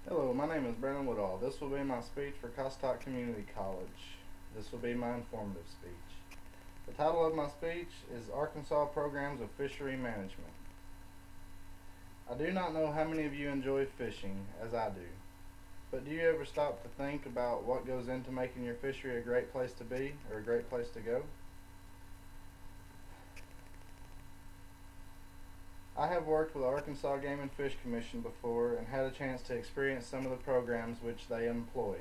Hello, my name is Brandon Woodall. This will be my speech for Cosstock Community College. This will be my informative speech. The title of my speech is Arkansas Programs of Fishery Management. I do not know how many of you enjoy fishing, as I do, but do you ever stop to think about what goes into making your fishery a great place to be or a great place to go? I have worked with the Arkansas Game and Fish Commission before and had a chance to experience some of the programs which they employ.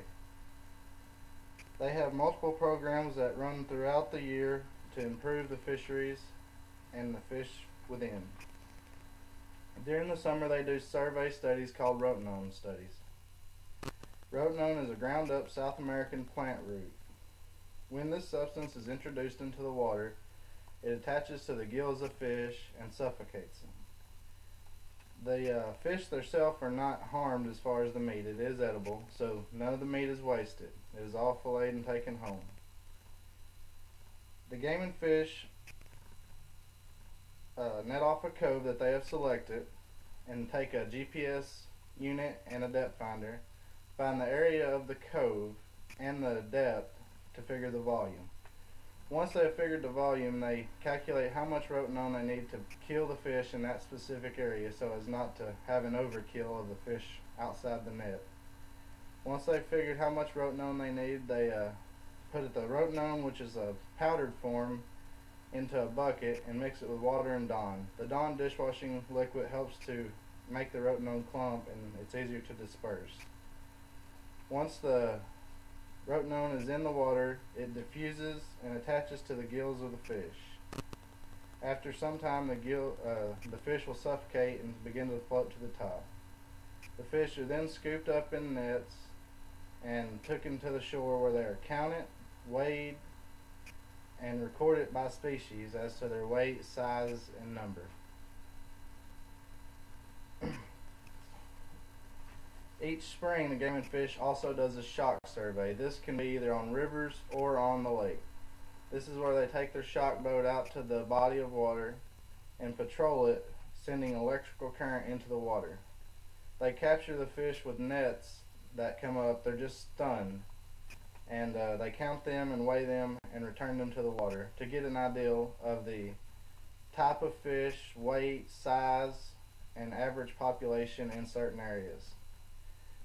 They have multiple programs that run throughout the year to improve the fisheries and the fish within. During the summer they do survey studies called rotenone studies. Rotenone is a ground up South American plant root. When this substance is introduced into the water, it attaches to the gills of fish and suffocates them. The fish themselves are not harmed as far as the meat. It is edible, so none of the meat is wasted. It is all filleted and taken home. The game and fish net off a cove that they have selected and take a GPS unit and a depth finder, find the area of the cove and the depth to figure the volume. Once they have figured the volume, they calculate how much rotenone they need to kill the fish in that specific area so as not to have an overkill of the fish outside the net. Once they've figured how much rotenone they need, they put the rotenone, which is a powdered form, into a bucket and mix it with water and Dawn. The Dawn dishwashing liquid helps to make the rotenone clump and it's easier to disperse. Once the rotenone is in the water, it diffuses and attaches to the gills of the fish. After some time, the fish will suffocate and begin to float to the top. The fish are then scooped up in nets and taken to the shore where they are counted, weighed, and recorded by species as to their weight, size, and number. Each spring, the Game and Fish also does a shock survey. This can be either on rivers or on the lake. This is where they take their shock boat out to the body of water and patrol it, sending electrical current into the water. They capture the fish with nets that come up. They're just stunned. And they count them and weigh them and return them to the water to get an idea of the type of fish, weight, size, and average population in certain areas.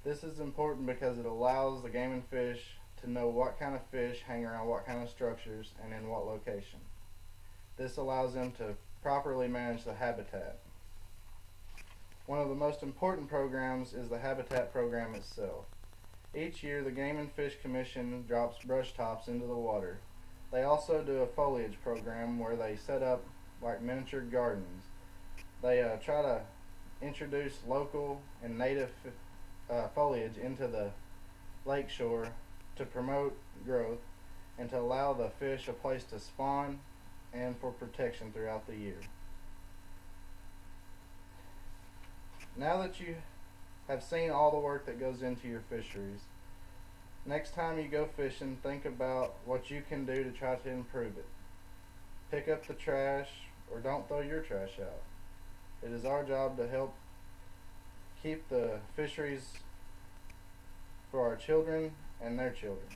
This is important because it allows the game and fish to know what kind of fish hang around what kind of structures and in what location. This allows them to properly manage the habitat. One of the most important programs is the habitat program itself. Each year the Game and Fish Commission drops brush tops into the water. They also do a foliage program where they set up like miniature gardens. They try to introduce local and native foliage into the lakeshore to promote growth and to allow the fish a place to spawn and for protection throughout the year. Now that you have seen all the work that goes into your fisheries, next time you go fishing, think about what you can do to try to improve it. Pick up the trash or don't throw your trash out. It is our job to help keep the fisheries for our children and their children.